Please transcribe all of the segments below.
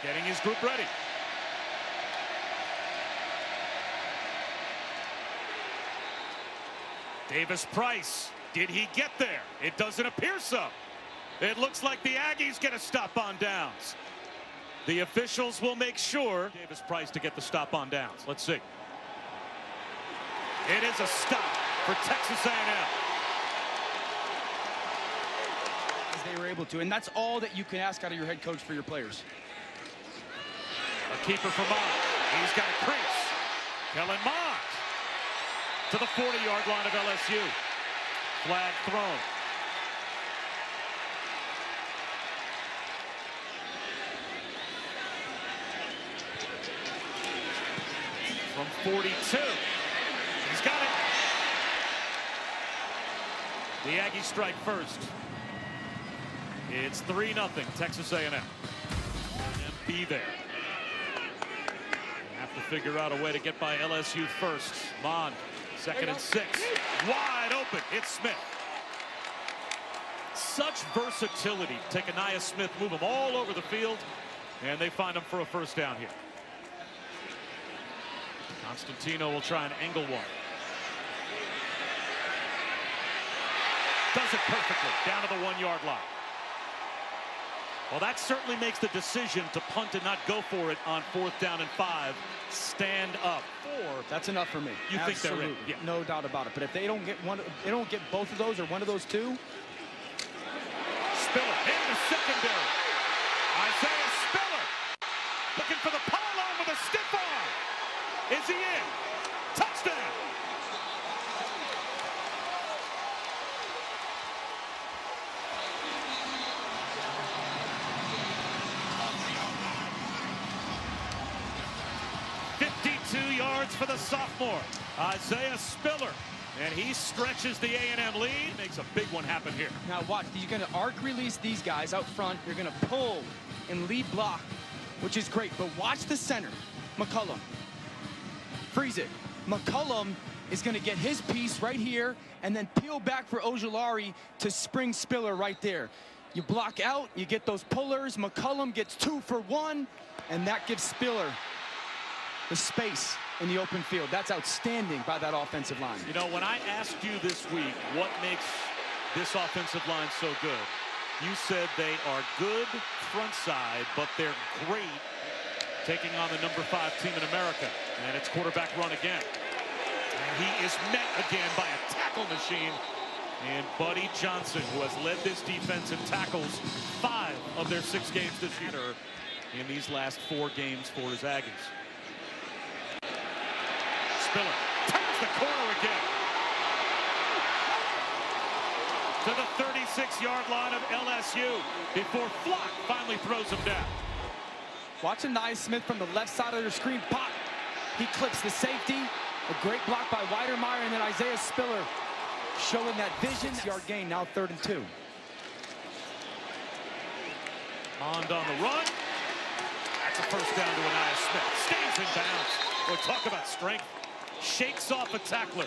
getting his group ready. Davis Price, did he get there? It doesn't appear so. It looks like the Aggies get a stop on downs. The officials will make sure. Davis Price to get the stop on downs. Let's see. It is a stop for Texas A&M. They were able to, and that's all that you can ask out of your head coach for your players. A keeper for Mond. He's got a crease. Kellen Mond to the 40-yard line of LSU. Flag thrown. From 42. He's got it. The Aggies strike first. It's 3-0 Texas A&M. And be there. Have to figure out a way to get by LSU first. Mond, 2nd and 6. Wide open. It's Smith. Such versatility. Take Anaya Smith, move him all over the field, and they find him for a first down here. Constantino will try and angle one. Does it perfectly. Down to the 1-yard line. Well, that certainly makes the decision to punt and not go for it on 4th down and 5. Stand up. 4. That's enough for me. You think they're in? Yeah. No doubt about it. But if they don't get both of those or one of those two. Spiller in the secondary. Isaiah Spiller looking for the pylon with a stiff arm. Is he in? Touchdown. Yards for the sophomore, Isaiah Spiller. And he stretches the A&M lead. Makes a big one happen here. Now watch, you're going to arc release these guys out front. You're going to pull and lead block, which is great. But watch the center, McCullum. Freeze it. McCullum is going to get his piece right here and then peel back for Ojulari to spring Spiller right there. You block out, you get those pullers. McCullum gets 2 for 1, and that gives Spiller the space in the open field. That's outstanding by that offensive line. You know, when I asked you this week what makes this offensive line so good, you said they are good front side, but they're great taking on the number 5 team in America. And it's quarterback run again. And he is met again by a tackle machine in Buddy Johnson, who has led this defense in tackles 5 of their 6 games this year in these last 4 games for his Aggies. Spiller turns the corner again to the 36-yard line of LSU before Flock finally throws him down. Watch Anaya Smith from the left side of the screen pop. He clips the safety. A great block by Weidermeyer, and then Isaiah Spiller showing that vision. 6-yard gain, now 3rd and 2. Mond on the run. That's a first down to Anaya Smith. Stays in bounds. Boy, talk about strength. Shakes off a tackler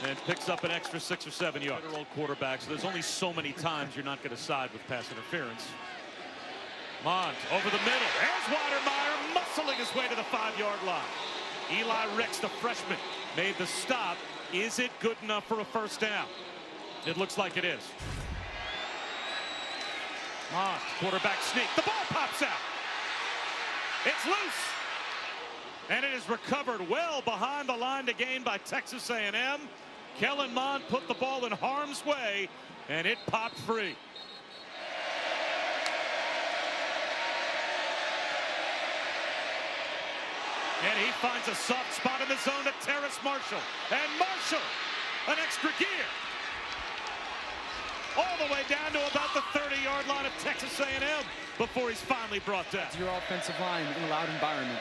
and picks up an extra 6 or 7 yards. Old quarterback, so there's only so many times you're not going to side with pass interference. Mond over the middle. There's Weidermeyer muscling his way to the 5-yard line. Eli Ricks, the freshman, made the stop. Is it good enough for a first down? It looks like it is. Mond, quarterback sneak. The ball pops out. It's loose. And it is recovered well behind the line to gain by Texas A&M. Kellen Mond put the ball in harm's way, and it popped free. And he finds a soft spot in the zone to Terrace Marshall. And Marshall, an extra gear. All the way down to about the 30-yard line of Texas A&M before he's finally brought down. It's your offensive line in a loud environment.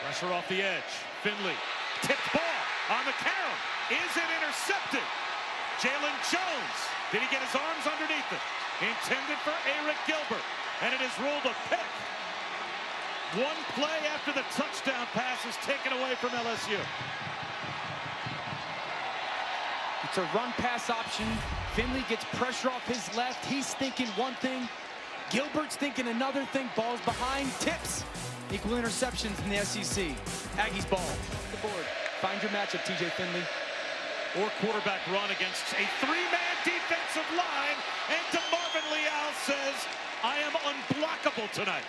Pressure off the edge. Finley. Tipped ball on the carom. Is it intercepted? Jalen Jones. Did he get his arms underneath it? Intended for Eric Gilbert. And it is ruled a pick. One play after the touchdown pass is taken away from LSU. It's a run pass option. Finley gets pressure off his left. He's thinking one thing. Gilbert's thinking another thing. Ball's behind, tips. Equal interceptions in the SEC. Aggies ball. The board. Find your matchup, TJ Finley. Or quarterback run against a three-man defensive line. And DeMarvin Leal says, I am unblockable tonight.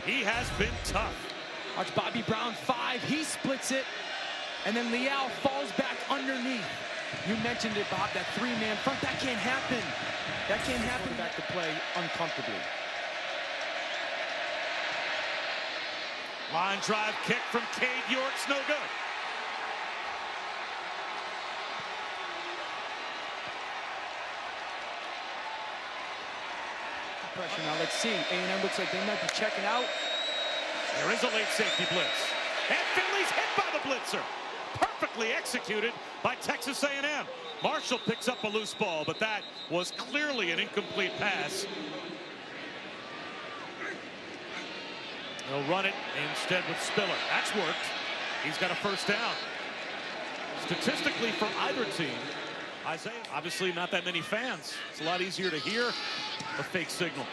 He has been tough. Watch Bobby Brown 5. He splits it. And then Leal falls back underneath. You mentioned it, Bob, that three-man front. That can't happen. That can't happen. Back to play uncomfortably. Line drive kick from Cade York's no good. Pressure now. Let's see. A&M looks like they might be checking out. There is a late safety blitz. And Finley's hit by the blitzer. Perfectly executed by Texas A&M. Marshall picks up a loose ball, but that was clearly an incomplete pass. They'll run it instead with Spiller. That's worked. He's got a first down. Statistically, for either team, Isaiah, obviously not that many fans. It's a lot easier to hear a fake signal.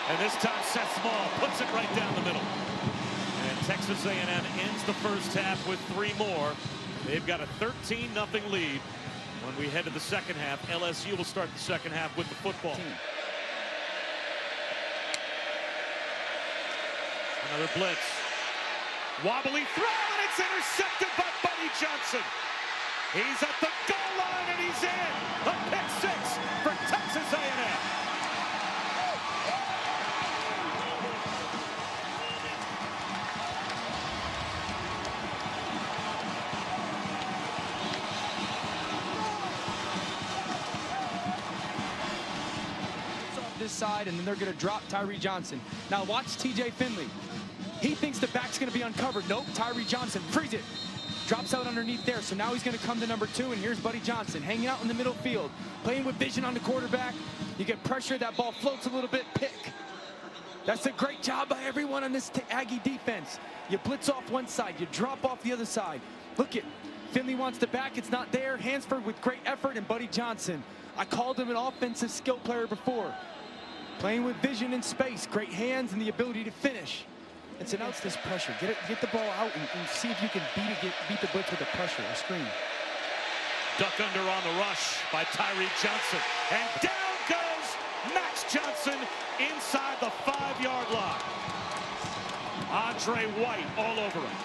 And this time Seth Small puts it right down the middle. And Texas A&M ends the first half with 3 more. They've got a 13-0 lead. When we head to the second half, LSU will start the second half with the football. Another blitz. Wobbly throw, and it's intercepted by Buddy Johnson. He's at the goal line, and he's in. A pick 6 for Texas A&M. This side, and then they're going to drop Tyree Johnson. Now watch TJ Finley. He thinks the back's going to be uncovered. Nope, Tyree Johnson frees it. Drops out underneath there, so now he's going to come to number 2, and here's Buddy Johnson hanging out in the middle field, playing with vision on the quarterback. You get pressure, that ball floats a little bit, pick. That's a great job by everyone on this Aggie defense. You blitz off one side, you drop off the other side. Look it, Finley wants the back, it's not there. Hansford with great effort, and Buddy Johnson. I called him an offensive skill player before. Playing with vision and space, great hands and the ability to finish. It's an outs this pressure. Get the ball out and see if you can beat the blitz with the pressure or screen. Duck under on the rush by Tyree Johnson. And down goes Max Johnson inside the 5-yard line. Andre White all over him.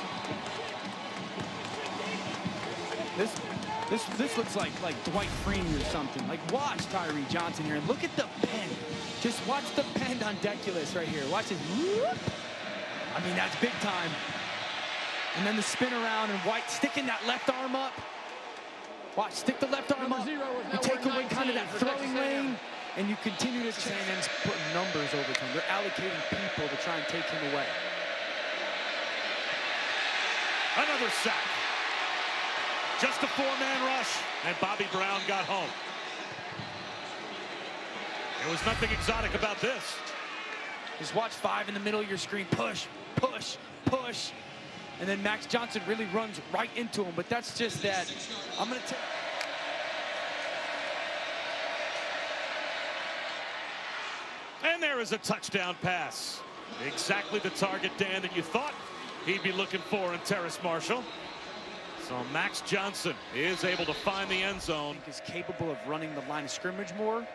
This looks like Dwight Freeney or something. Like, watch Tyree Johnson here and look at the pen. Just watch the pen on Deculus right here. Watch it. Whoop. I mean, that's big time. And then the spin around and White sticking that left arm up. Watch, stick the left arm up. You take away kind of that throwing lane, and you continue to A&M's putting numbers over time. They're allocating people to try and take him away. Another sack. Just a 4-man rush, and Bobby Brown got home. There was nothing exotic about this. Just watch 5 in the middle of your screen. Push, push, push. And then Max Johnson really runs right into him. But that's just that. I'm going to take. And there is a touchdown pass. Exactly the target, Dan, that you thought he'd be looking for in Terrace Marshall. So Max Johnson is able to find the end zone. Is capable of running the line of scrimmage more.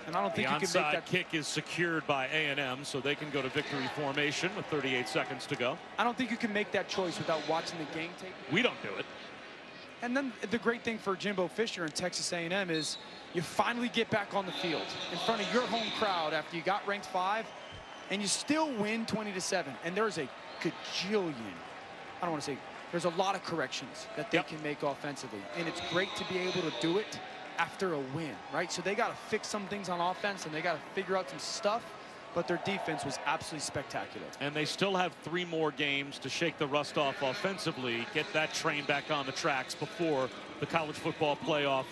And I don't think the you can make that kick is secured by A&M, so they can go to victory formation with 38 seconds to go. I don't think you can make that choice without watching the game tape. We don't do it. And then the great thing for Jimbo Fisher and Texas A&M is you finally get back on the field in front of your home crowd after you got ranked 5, and you still win 20-7. And there's a gajillion, I don't want to say, there's a lot of corrections that they can make offensively. And it's great to be able to do it after a win, right? So they got to fix some things on offense, and they got to figure out some stuff, but their defense was absolutely spectacular. And they still have 3 more games to shake the rust off offensively, get that train back on the tracks before the college football playoff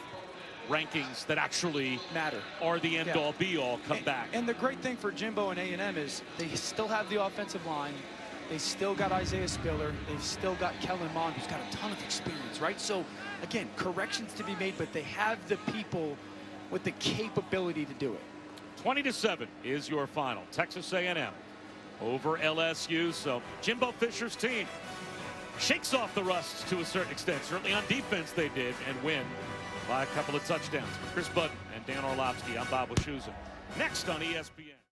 rankings that actually matter, are the end-all be-all, come back. And the great thing for Jimbo and A&M is they still have the offensive line. They still got Isaiah Spiller. They've still got Kellen Mond, who's got a ton of experience, right? So, again, corrections to be made, but they have the people with the capability to do it. 20-7 is your final. Texas A&M over LSU. So Jimbo Fisher's team shakes off the rust to a certain extent. Certainly on defense they did, and win by a couple of touchdowns. Chris Budden and Dan Orlovsky. I'm Bob Wischusen. Next on ESPN.